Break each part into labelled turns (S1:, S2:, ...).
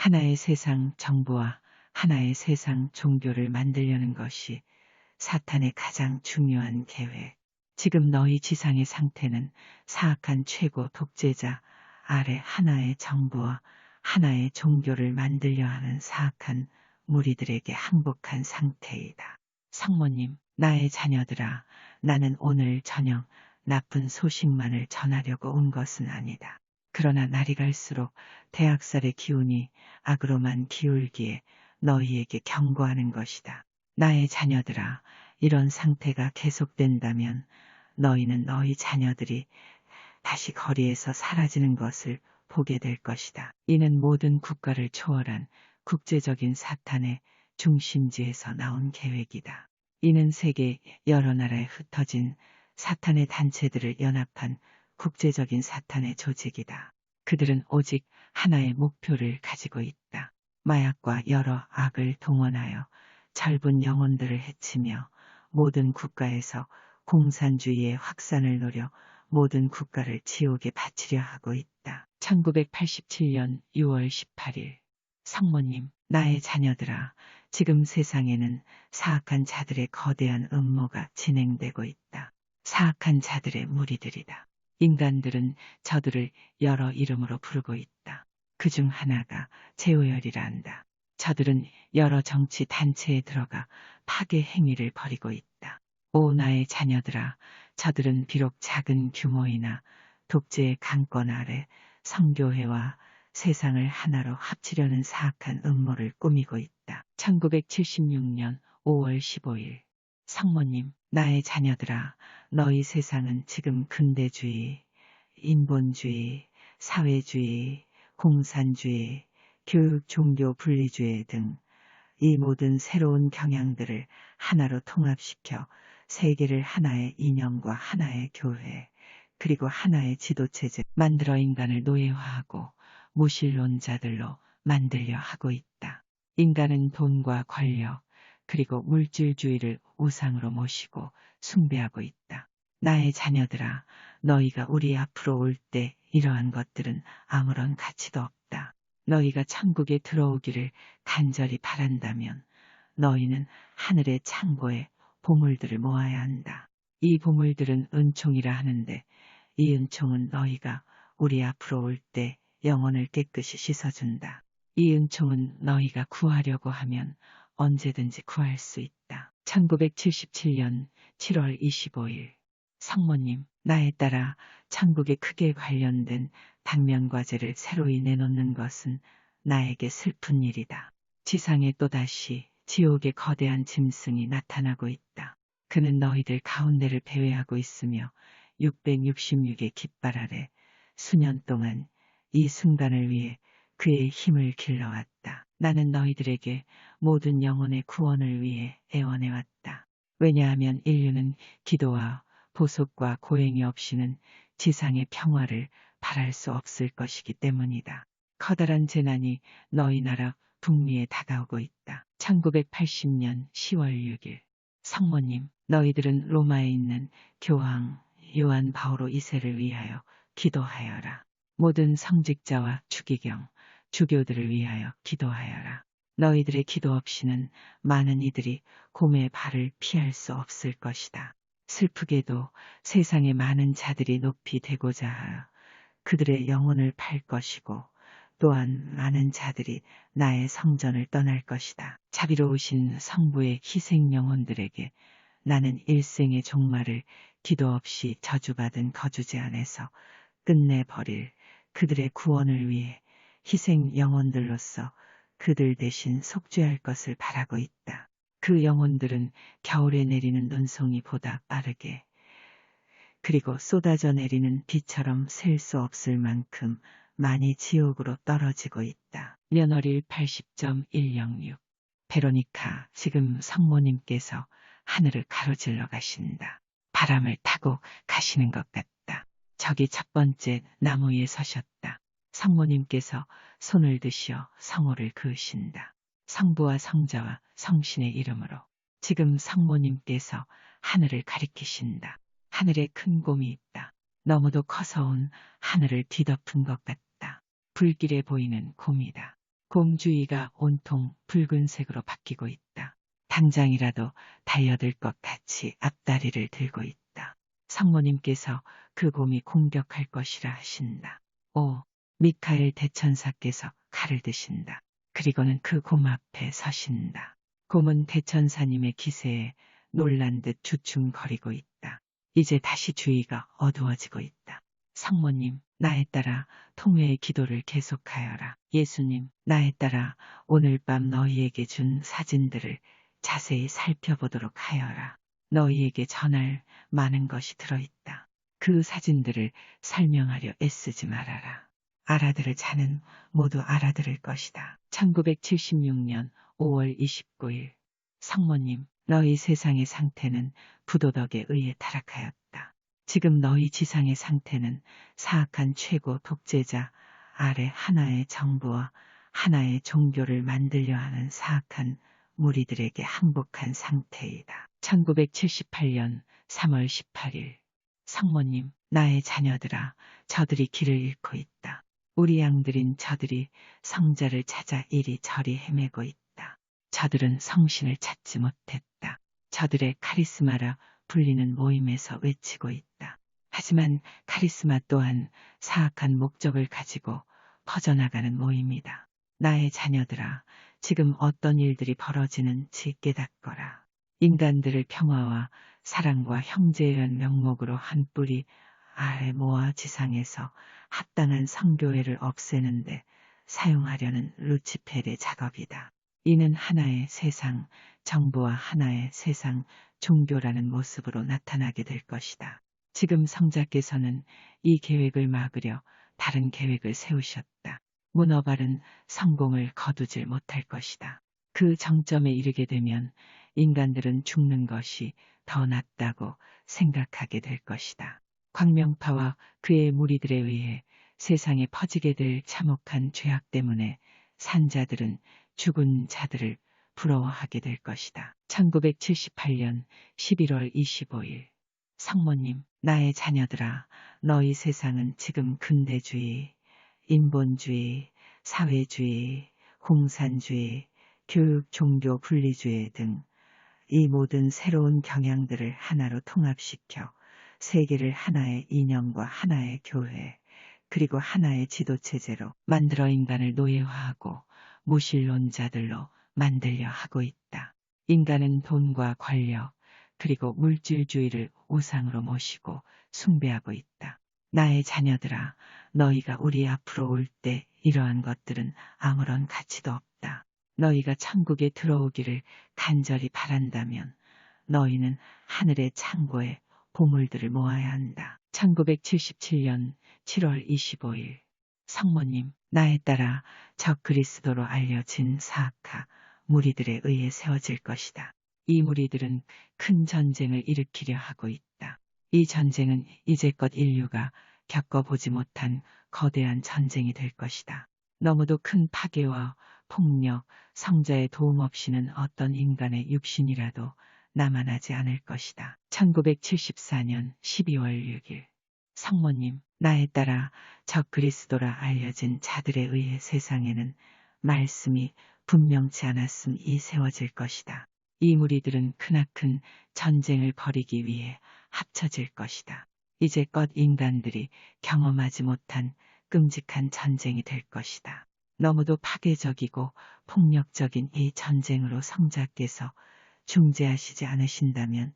S1: 하나의 세상 정부와 하나의 세상 종교를 만들려는 것이 사탄의 가장 중요한 계획. 지금 너희 지상의 상태는 사악한 최고 독재자 아래 하나의 정부와 하나의 종교를 만들려 하는 사악한 무리들에게 항복한 상태이다. 성모님, 나의 자녀들아, 나는 오늘 저녁 나쁜 소식만을 전하려고 온 것은 아니다. 그러나 날이 갈수록 대학살의 기운이 악으로만 기울기에 너희에게 경고하는 것이다. 나의 자녀들아, 이런 상태가 계속된다면 너희는 너희 자녀들이 다시 거리에서 사라지는 것을 보게 될 것이다. 이는 모든 국가를 초월한 국제적인 사탄의 중심지에서 나온 계획이다. 이는 세계 여러 나라에 흩어진 사탄의 단체들을 연합한 국제적인 사탄의 조직이다. 그들은 오직 하나의 목표를 가지고 있다. 마약과 여러 악을 동원하여 젊은 영혼들을 해치며 모든 국가에서 공산주의의 확산을 노려 모든 국가를 지옥에 바치려 하고 있다. 1987년 6월 18일 성모님, 나의 자녀들아, 지금 세상에는 사악한 자들의 거대한 음모가 진행되고 있다. 사악한 자들의 무리들이다. 인간들은 저들을 여러 이름으로 부르고 있다. 그 중 하나가 제오열이라 한다. 저들은 여러 정치 단체에 들어가 파괴 행위를 벌이고 있다. 오 나의 자녀들아, 저들은 비록 작은 규모이나 독재의 강권 아래 성교회와 세상을 하나로 합치려는 사악한 음모를 꾸미고 있다. 1976년 5월 15일 성모님, 나의 자녀들아, 너희 세상은 지금 근대주의, 인본주의, 사회주의, 공산주의, 교육, 종교 분리주의 등 이 모든 새로운 경향들을 하나로 통합시켜 세계를 하나의 이념과 하나의 교회, 그리고 하나의 지도체제 만들어 인간을 노예화하고 무신론자들로 만들려 하고 있다. 인간은 돈과 권력, 그리고 물질주의를 우상으로 모시고 숭배하고 있다. 나의 자녀들아, 너희가 우리 앞으로 올 때 이러한 것들은 아무런 가치도 없다. 너희가 천국에 들어오기를 간절히 바란다면 너희는 하늘의 창고에 보물들을 모아야 한다. 이 보물들은 은총이라 하는데 이 은총은 너희가 우리 앞으로 올 때 영혼을 깨끗이 씻어준다. 이 은총은 너희가 구하려고 하면 언제든지 구할 수 있다. 1977년 7월 25일 성모님, 나에 따라 천국에 크게 관련된 당면과제를 새로이 내놓는 것은 나에게 슬픈 일이다. 지상에 또다시 지옥의 거대한 짐승이 나타나고 있다. 그는 너희들 가운데를 배회하고 있으며 666의 깃발 아래 수년 동안 이 순간을 위해 그의 힘을 길러왔다. 나는 너희들에게 모든 영혼의 구원을 위해 애원해왔다. 왜냐하면 인류는 기도와 보속과 고행이 없이는 지상의 평화를 바랄 수 없을 것이기 때문이다. 커다란 재난이 너희 나라 북미에 다가오고 있다. 1980년 10월 6일 성모님, 너희들은 로마에 있는 교황 요한 바오로 2세를 위하여 기도하여라. 모든 성직자와 추기경, 주교들을 위하여 기도하여라. 너희들의 기도 없이는 많은 이들이 곰의 발을 피할 수 없을 것이다. 슬프게도 세상의 많은 자들이 높이 되고자 하여 그들의 영혼을 팔 것이고 또한 많은 자들이 나의 성전을 떠날 것이다. 자비로우신 성부의 희생 영혼들에게 나는 일생의 종말을 기도 없이 저주받은 거주지 안에서 끝내버릴 그들의 구원을 위해 희생 영혼들로서 그들 대신 속죄할 것을 바라고 있다. 그 영혼들은 겨울에 내리는 눈송이보다 빠르게 그리고 쏟아져 내리는 비처럼 셀 수 없을 만큼 많이 지옥으로 떨어지고 있다. 년월일 80.106 베로니카, 지금 성모님께서 하늘을 가로질러 가신다. 바람을 타고 가시는 것 같다. 저기 첫 번째 나무 위에 서셨다. 성모님께서 손을 드시어 성호를 그으신다. 성부와 성자와 성신의 이름으로. 지금 성모님께서 하늘을 가리키신다. 하늘에 큰 곰이 있다. 너무도 커서 온 하늘을 뒤덮은 것 같다. 불길에 보이는 곰이다. 곰주위가 온통 붉은색으로 바뀌고 있다. 당장이라도 달려들 것 같이 앞다리를 들고 있다. 성모님께서 그 곰이 공격할 것이라 하신다. 오, 미카엘 대천사께서 칼을 드신다. 그리고는 그 곰 앞에 서신다. 곰은 대천사님의 기세에 놀란 듯 주춤거리고 있다. 이제 다시 주위가 어두워지고 있다. 성모님, 나에 따라 통회의 기도를 계속하여라. 예수님, 나에 따라 오늘 밤 너희에게 준 사진들을 자세히 살펴보도록 하여라. 너희에게 전할 많은 것이 들어있다. 그 사진들을 설명하려 애쓰지 말아라. 알아들을 자는 모두 알아들을 것이다. 1976년 5월 29일 성모님, 너희 세상의 상태는 부도덕에 의해 타락하였다. 지금 너희 지상의 상태는 사악한 최고 독재자 아래 하나의 정부와 하나의 종교를 만들려 하는 사악한 무리들에게 항복한 상태이다. 1978년 3월 18일 성모님, 나의 자녀들아, 저들이 길을 잃고 있다. 우리 양들인 저들이 성자를 찾아 이리저리 헤매고 있다. 저들은 성신을 찾지 못했다. 저들의 카리스마라 불리는 모임에서 외치고 있다. 하지만 카리스마 또한 사악한 목적을 가지고 퍼져나가는 모임이다. 나의 자녀들아, 지금 어떤 일들이 벌어지는지 깨닫거라. 인간들을 평화와 사랑과 형제의 명목으로 한 뿌리 아래 모아 지상에서 합당한 성교회를 없애는데 사용하려는 루치펠의 작업이다. 이는 하나의 세상 정부와 하나의 세상 종교라는 모습으로 나타나게 될 것이다. 지금 성자께서는 이 계획을 막으려 다른 계획을 세우셨다. 문어발은 성공을 거두질 못할 것이다. 그 정점에 이르게 되면 인간들은 죽는 것이 더 낫다고 생각하게 될 것이다. 광명파와 그의 무리들에 의해 세상에 퍼지게 될 참혹한 죄악 때문에 산자들은 죽은 자들을 부러워하게 될 것이다. 1978년 11월 25일 성모님, 나의 자녀들아, 너희 세상은 지금 근대주의, 인본주의, 사회주의, 공산주의, 교육, 종교 분리주의 등 이 모든 새로운 경향들을 하나로 통합시켜 세계를 하나의 이념과 하나의 교회, 그리고 하나의 지도체제로 만들어 인간을 노예화하고 무신론자들로 만들려 하고 있다. 인간은 돈과 권력, 그리고 물질주의를 우상으로 모시고 숭배하고 있다. 나의 자녀들아, 너희가 우리 앞으로 올 때 이러한 것들은 아무런 가치도 없다. 너희가 천국에 들어오기를 간절히 바란다면 너희는 하늘의 창고에 보물들을 모아야 한다. 1977년 7월 25일 성모님, 나에 따라 적 그리스도로 알려진 사악하 무리들에 의해 세워질 것이다. 이 무리들은 큰 전쟁을 일으키려 하고 있다. 이 전쟁은 이제껏 인류가 겪어보지 못한 거대한 전쟁이 될 것이다. 너무도 큰 파괴와 폭력, 성자의 도움 없이는 어떤 인간의 육신이라도 남아나지 않을 것이다. 1974년 12월 6일 성모님, 나에 따라 적 그리스도라 알려진 자들에 의해 세상에는 말씀이 분명치 않았음이 세워질 것이다. 이 무리들은 크나큰 전쟁을 벌이기 위해 합쳐질 것이다. 이제껏 인간들이 경험하지 못한 끔찍한 전쟁이 될 것이다. 너무도 파괴적이고 폭력적인 이 전쟁으로 성자께서 중재하시지 않으신다면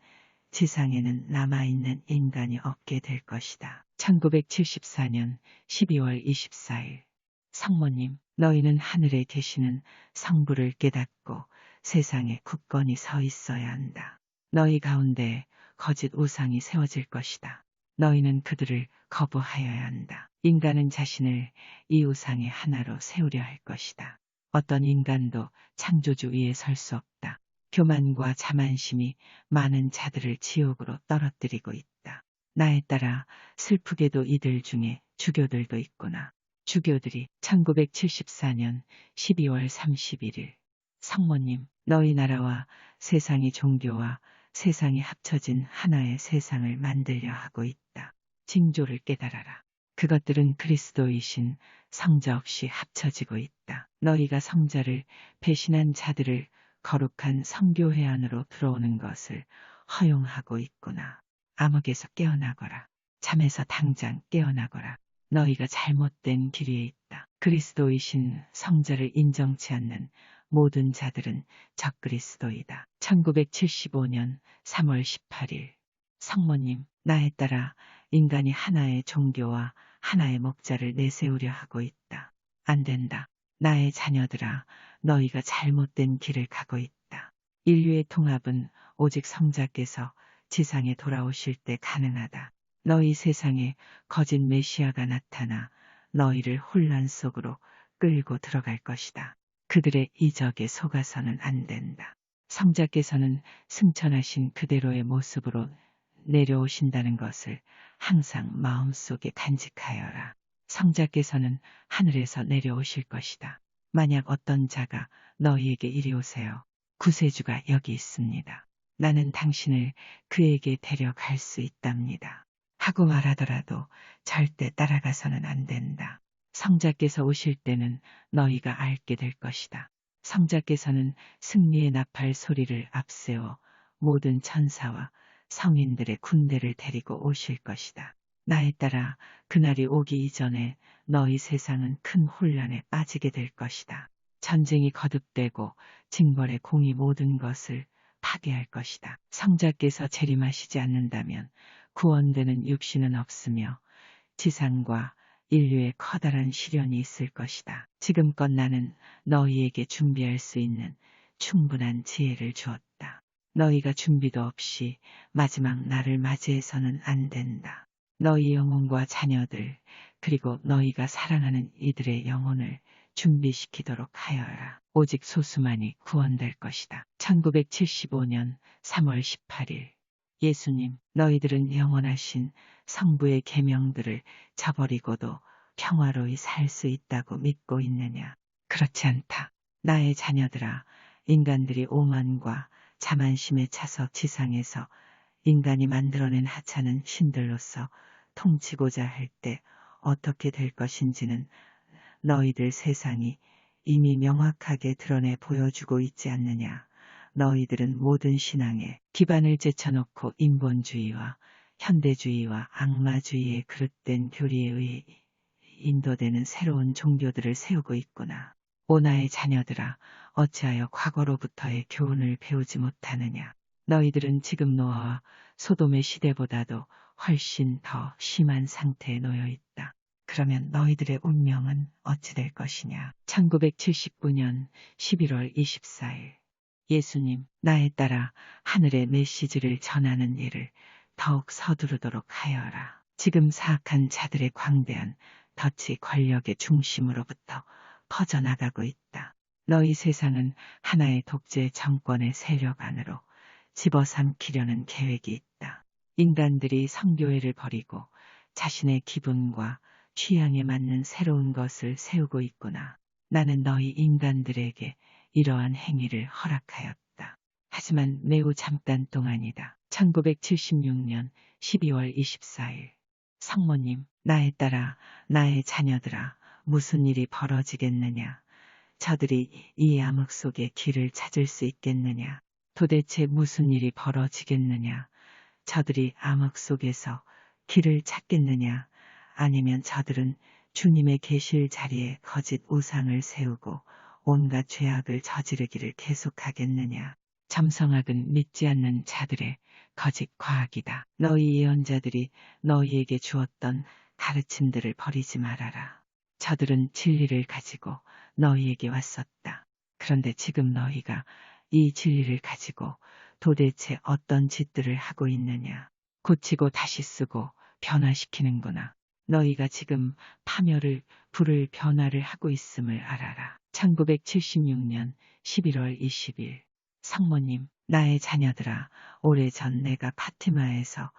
S1: 지상에는 남아있는 인간이 없게 될 것이다. 1974년 12월 24일 성모님, 너희는 하늘에 계시는 성부를 깨닫고 세상에 굳건히 서 있어야 한다. 너희 가운데 거짓 우상이 세워질 것이다. 너희는 그들을 거부하여야 한다. 인간은 자신을 이 우상의 하나로 세우려 할 것이다. 어떤 인간도 창조주 위에 설 수 없다. 교만과 자만심이 많은 자들을 지옥으로 떨어뜨리고 있다. 나에 따라 슬프게도 이들 중에 주교들도 있구나. 주교들이 1974년 12월 31일 성모님, 너희 나라와 세상의 종교와 세상이 합쳐진 하나의 세상을 만들려 하고 있다. 징조를 깨달아라. 그것들은 그리스도이신 성자 없이 합쳐지고 있다. 너희가 성자를 배신한 자들을 거룩한 성교회 안으로 들어오는 것을 허용하고 있구나. 암흑에서 깨어나거라. 잠에서 당장 깨어나거라. 너희가 잘못된 길 위에 있다. 그리스도이신 성자를 인정치 않는 모든 자들은 적그리스도이다. 1975년 3월 18일 성모님, 나에 따라 인간이 하나의 종교와 하나의 목자를 내세우려 하고 있다. 안 된다. 나의 자녀들아, 너희가 잘못된 길을 가고 있다. 인류의 통합은 오직 성자께서 지상에 돌아오실 때 가능하다. 너희 세상에 거짓 메시아가 나타나 너희를 혼란 속으로 끌고 들어갈 것이다. 그들의 이적에 속아서는 안 된다. 성자께서는 승천하신 그대로의 모습으로 내려오신다는 것을 항상 마음속에 간직하여라. 성자께서는 하늘에서 내려오실 것이다. 만약 어떤 자가 너희에게 이리 오세요. 구세주가 여기 있습니다. 나는 당신을 그에게 데려갈 수 있답니다. 하고 말하더라도 절대 따라가서는 안 된다. 성자께서 오실 때는 너희가 알게 될 것이다. 성자께서는 승리의 나팔 소리를 앞세워 모든 천사와 성인들의 군대를 데리고 오실 것이다. 나에 따라 그날이 오기 이전에 너희 세상은 큰 혼란에 빠지게 될 것이다. 전쟁이 거듭되고 징벌의 공이 모든 것을 파괴할 것이다. 성자께서 재림하시지 않는다면 구원되는 육신은 없으며 지상과 인류의 커다란 시련이 있을 것이다. 지금껏 나는 너희에게 준비할 수 있는 충분한 지혜를 주었다. 너희가 준비도 없이 마지막 날을 맞이해서는 안 된다. 너희 영혼과 자녀들, 그리고 너희가 사랑하는 이들의 영혼을 준비시키도록 하여라. 오직 소수만이 구원될 것이다. 1975년 3월 18일 예수님, 너희들은 영원하신 성부의 계명들을 저버리고도 평화로이 살 수 있다고 믿고 있느냐? 그렇지 않다. 나의 자녀들아, 인간들이 오만과 자만심에 차서 지상에서 인간이 만들어낸 하찮은 신들로서 통치고자 할 때 어떻게 될 것인지는 너희들 세상이 이미 명확하게 드러내 보여주고 있지 않느냐. 너희들은 모든 신앙에 기반을 제쳐놓고 인본주의와 현대주의와 악마주의에 그릇된 교리에 의해 인도되는 새로운 종교들을 세우고 있구나. 오 나의 자녀들아, 어찌하여 과거로부터의 교훈을 배우지 못하느냐. 너희들은 지금 노아와 소돔의 시대보다도 훨씬 더 심한 상태에 놓여 있다. 그러면 너희들의 운명은 어찌 될 것이냐. 1979년 11월 24일 예수님, 나에 따라 하늘의 메시지를 전하는 일을 더욱 서두르도록 하여라. 지금 사악한 자들의 광대한 덫이 권력의 중심으로부터 퍼져나가고 있다. 너희 세상은 하나의 독재 정권의 세력 안으로 집어삼키려는 계획이 있다. 인간들이 성교회를 버리고 자신의 기분과 취향에 맞는 새로운 것을 세우고 있구나. 나는 너희 인간들에게 이러한 행위를 허락하였다. 하지만 매우 잠깐 동안이다. 1976년 12월 24일 성모님, 나에 따라 나의 자녀들아, 무슨 일이 벌어지겠느냐. 저들이 이 암흑 속에 길을 찾을 수 있겠느냐. 도대체 무슨 일이 벌어지겠느냐. 저들이 암흑 속에서 길을 찾겠느냐. 아니면 저들은 주님의 계실 자리에 거짓 우상을 세우고 온갖 죄악을 저지르기를 계속하겠느냐. 점성학은 믿지 않는 자들의 거짓 과학이다. 너희 예언자들이 너희에게 주었던 가르침들을 버리지 말아라. 저들은 진리를 가지고 너희에게 왔었다. 그런데 지금 너희가 이 진리를 가지고 도대체 어떤 짓들을 하고 있느냐. 고치고 다시 쓰고 변화시키는구나. 너희가 지금 파멸을 부를 변화를 하고 있음을 알아라. 1976년 11월 20일 성모님, 나의 자녀들아, 오래전 내가 파티마에서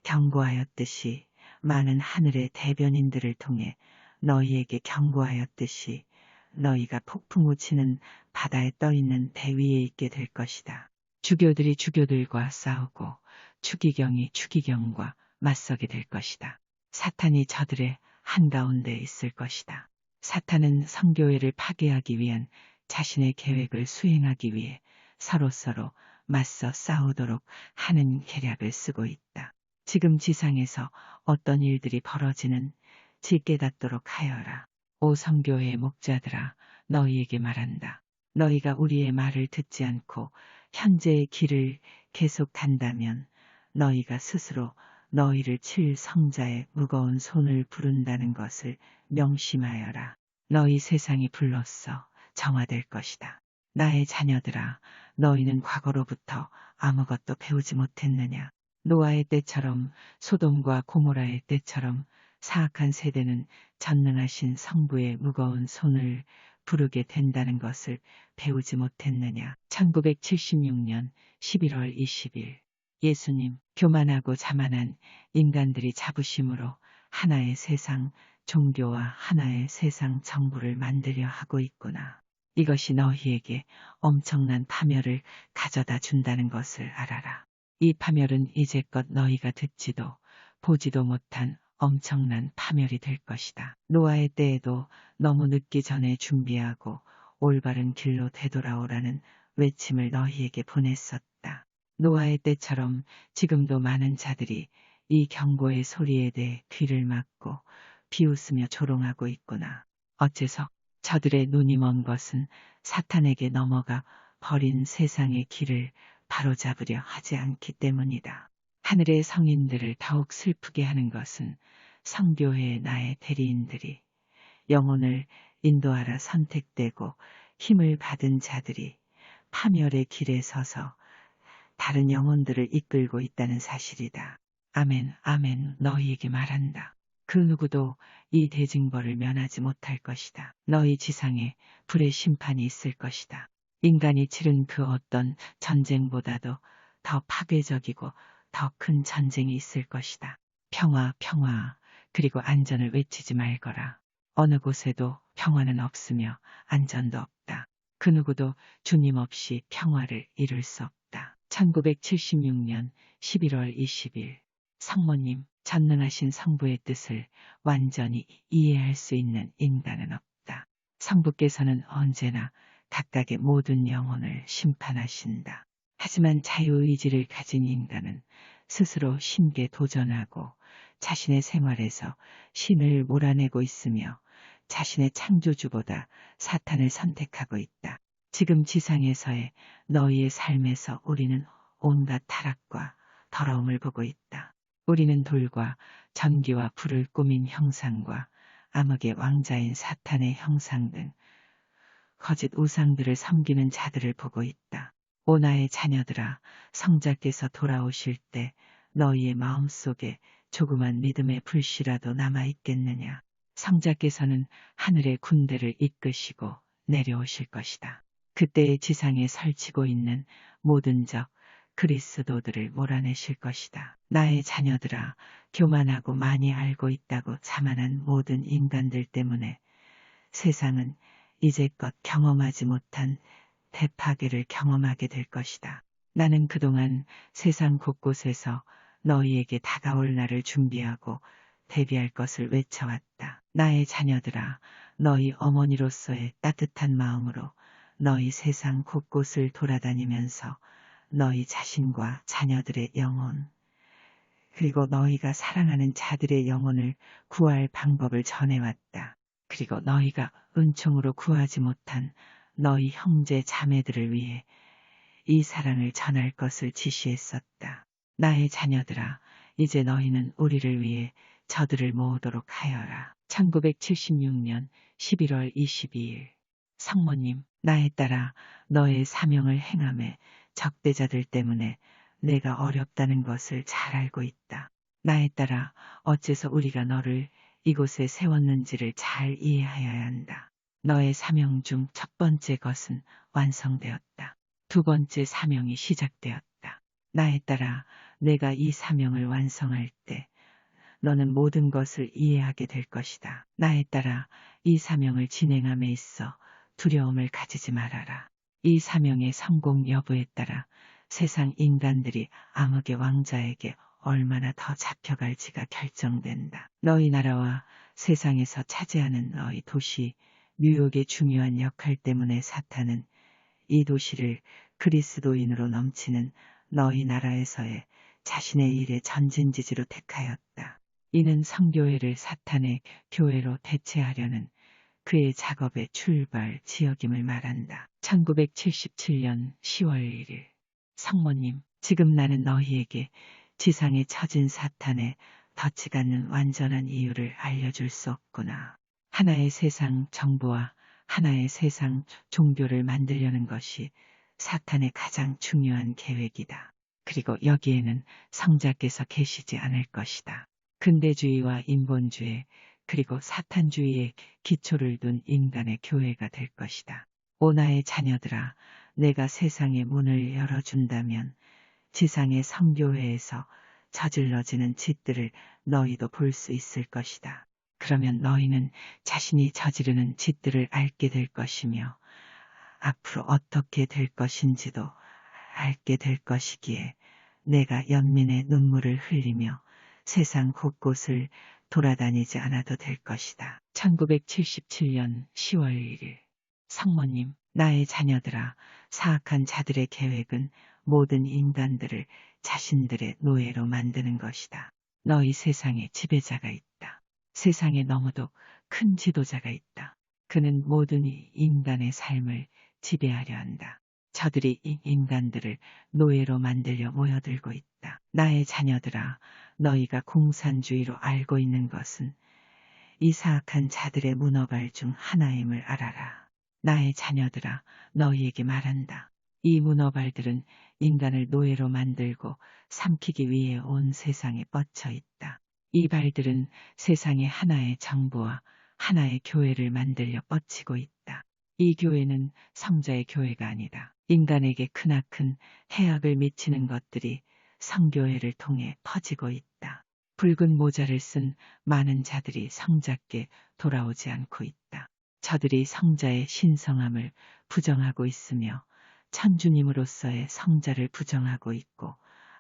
S1: 경고하였듯이 많은 하늘의 대변인들을 통해 너희에게 경고하였듯이 너희가 폭풍우 치는 바다에 떠있는 배 위에 있게 될 것이다. 주교들이 주교들과 싸우고 추기경이 추기경과 맞서게 될 것이다. 사탄이 저들의 한가운데 있을 것이다. 사탄은 성교회를 파괴하기 위한 자신의 계획을 수행하기 위해 서로서로 맞서 싸우도록 하는 계략을 쓰고 있다. 지금 지상에서 어떤 일들이 벌어지는지 깨닫도록 하여라. 오 성교회의 목자들아, 너희에게 말한다. 너희가 우리의 말을 듣지 않고 현재의 길을 계속 간다면 너희가 스스로 너희를 칠 성자의 무거운 손을 부른다는 것을 명심하여라. 너희 세상이 불로써 정화될 것이다. 나의 자녀들아, 너희는 과거로부터 아무것도 배우지 못했느냐? 노아의 때처럼 소돔과 고모라의 때처럼 사악한 세대는 전능하신 성부의 무거운 손을 부르게 된다는 것을 배우지 못했느냐? 1976년 11월 20일 예수님, 교만하고 자만한 인간들이 자부심으로 하나의 세상 종교와 하나의 세상 정부를 만들려 하고 있구나. 이것이 너희에게 엄청난 파멸을 가져다 준다는 것을 알아라. 이 파멸은 이제껏 너희가 듣지도 보지도 못한 엄청난 파멸이 될 것이다. 노아의 때에도 너무 늦기 전에 준비하고 올바른 길로 되돌아오라는 외침을 너희에게 보냈었다. 노아의 때처럼 지금도 많은 자들이 이 경고의 소리에 대해 귀를 막고 비웃으며 조롱하고 있구나. 어째서 저들의 눈이 먼 것은 사탄에게 넘어가 버린 세상의 길을 바로잡으려 하지 않기 때문이다. 하늘의 성인들을 더욱 슬프게 하는 것은 성교회의 나의 대리인들이 영혼을 인도하라 선택되고 힘을 받은 자들이 파멸의 길에 서서 다른 영혼들을 이끌고 있다는 사실이다. 아멘, 아멘, 너희에게 말한다. 그 누구도 이 대징벌을 면하지 못할 것이다. 너희 지상에 불의 심판이 있을 것이다. 인간이 치른 그 어떤 전쟁보다도 더 파괴적이고 더 큰 전쟁이 있을 것이다. 평화, 평화, 그리고 안전을 외치지 말거라. 어느 곳에도 평화는 없으며 안전도 없다. 그 누구도 주님 없이 평화를 이룰 수 없다. 1976년 11월 20일 성모님, 전능하신 성부의 뜻을 완전히 이해할 수 있는 인간은 없다. 성부께서는 언제나 각각의 모든 영혼을 심판하신다. 하지만 자유의지를 가진 인간은 스스로 신께 도전하고 자신의 생활에서 신을 몰아내고 있으며 자신의 창조주보다 사탄을 선택하고 있다. 지금 지상에서의 너희의 삶에서 우리는 온갖 타락과 더러움을 보고 있다. 우리는 돌과 전기와 불을 꾸민 형상과 암흑의 왕자인 사탄의 형상 등 거짓 우상들을 섬기는 자들을 보고 있다. 오 나의 자녀들아, 성자께서 돌아오실 때 너희의 마음속에 조그만 믿음의 불씨라도 남아있겠느냐. 성자께서는 하늘의 군대를 이끄시고 내려오실 것이다. 그때의 지상에 설치고 있는 모든 적 그리스도들을 몰아내실 것이다. 나의 자녀들아, 교만하고 많이 알고 있다고 자만한 모든 인간들 때문에 세상은 이제껏 경험하지 못한 대파괴를 경험하게 될 것이다. 나는 그동안 세상 곳곳에서 너희에게 다가올 날을 준비하고 대비할 것을 외쳐왔다. 나의 자녀들아, 너희 어머니로서의 따뜻한 마음으로 너희 세상 곳곳을 돌아다니면서 너희 자신과 자녀들의 영혼, 그리고 너희가 사랑하는 자들의 영혼을 구할 방법을 전해왔다. 그리고 너희가 은총으로 구하지 못한 너희 형제 자매들을 위해 이 사랑을 전할 것을 지시했었다. 나의 자녀들아, 이제 너희는 우리를 위해 저들을 모으도록 하여라. 1976년 11월 22일 성모님, 나에 따라 너의 사명을 행함에 적대자들 때문에 내가 어렵다는 것을 잘 알고 있다. 나에 따라 어째서 우리가 너를 이곳에 세웠는지를 잘 이해하여야 한다. 너의 사명 중 첫 번째 것은 완성되었다. 두 번째 사명이 시작되었다. 나에 따라 내가 이 사명을 완성할 때 너는 모든 것을 이해하게 될 것이다. 나에 따라 이 사명을 진행함에 있어 두려움을 가지지 말아라. 이 사명의 성공 여부에 따라 세상 인간들이 암흑의 왕자에게 얼마나 더 잡혀갈지가 결정된다. 너희 나라와 세상에서 차지하는 너희 도시 뉴욕의 중요한 역할 때문에 사탄은 이 도시를 그리스도인으로 넘치는 너희 나라에서의 자신의 일의 전진지지로 택하였다. 이는 성교회를 사탄의 교회로 대체하려는 그의 작업의 출발 지역임을 말한다. 1977년 10월 1일 성모님, 지금 나는 너희에게 지상에 처진 사탄의 덫이 갖는 완전한 이유를 알려줄 수 없구나. 하나의 세상 정부와 하나의 세상 종교를 만들려는 것이 사탄의 가장 중요한 계획이다. 그리고 여기에는 성자께서 계시지 않을 것이다. 근대주의와 인본주의 그리고 사탄주의의 기초를 둔 인간의 교회가 될 것이다. 오 나의 자녀들아, 내가 세상의 문을 열어준다면 지상의 성교회에서 저질러지는 짓들을 너희도 볼 수 있을 것이다. 그러면 너희는 자신이 저지르는 짓들을 알게 될 것이며 앞으로 어떻게 될 것인지도 알게 될 것이기에 내가 연민의 눈물을 흘리며 세상 곳곳을 돌아다니지 않아도 될 것이다. 1977년 10월 1일 성모님, 나의 자녀들아, 사악한 자들의 계획은 모든 인간들을 자신들의 노예로 만드는 것이다. 너희 세상에 지배자가 있다. 세상에 너무도 큰 지도자가 있다. 그는 모든 인간의 삶을 지배하려 한다. 저들이 이 인간들을 노예로 만들려 모여들고 있다. 나의 자녀들아, 너희가 공산주의로 알고 있는 것은 이 사악한 자들의 문어발 중 하나임을 알아라. 나의 자녀들아, 너희에게 말한다. 이 문어발들은 인간을 노예로 만들고 삼키기 위해 온 세상에 뻗쳐 있다. 이 발들은 세상에 하나의 정부와 하나의 교회를 만들려 뻗치고 있다. 이 교회는 성자의 교회가 아니다. 인간에게 크나큰 해악을 미치는 것들이 성교회를 통해 퍼지고 있다. 붉은 모자를 쓴 많은 자들이 성자께 돌아오지 않고 있다. 저들이 성자의 신성함을 부정하고 있으며 천주님으로서의 성자를 부정하고 있고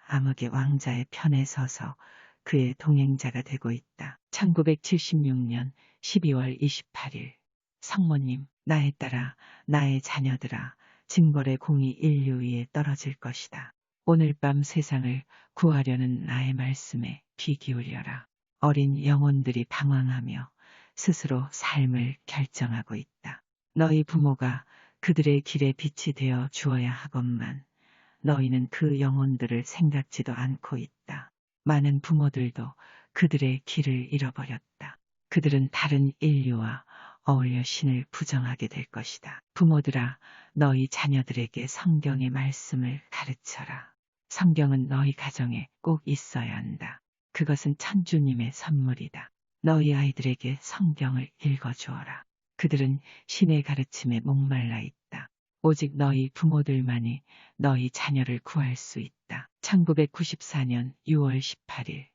S1: 암흑의 왕자의 편에 서서 그의 동행자가 되고 있다. 1976년 12월 28일 성모님, 나의 딸아, 나의 자녀들아, 징벌의 공이 인류 위에 떨어질 것이다. 오늘 밤 세상을 구하려는 나의 말씀에 귀 기울여라. 어린 영혼들이 방황하며 스스로 삶을 결정하고 있다. 너희 부모가 그들의 길에 빛이 되어 주어야 하건만 너희는 그 영혼들을 생각지도 않고 있다. 많은 부모들도 그들의 길을 잃어버렸다. 그들은 다른 인류와 어울려 신을 부정하게 될 것이다. 부모들아, 너희 자녀들에게 성경의 말씀을 가르쳐라. 성경은 너희 가정에 꼭 있어야 한다. 그것은 천주님의 선물이다. 너희 아이들에게 성경을 읽어주어라. 그들은 신의 가르침에 목말라 있다. 오직 너희 부모들만이 너희 자녀를 구할 수 있다. 1994년 6월 18일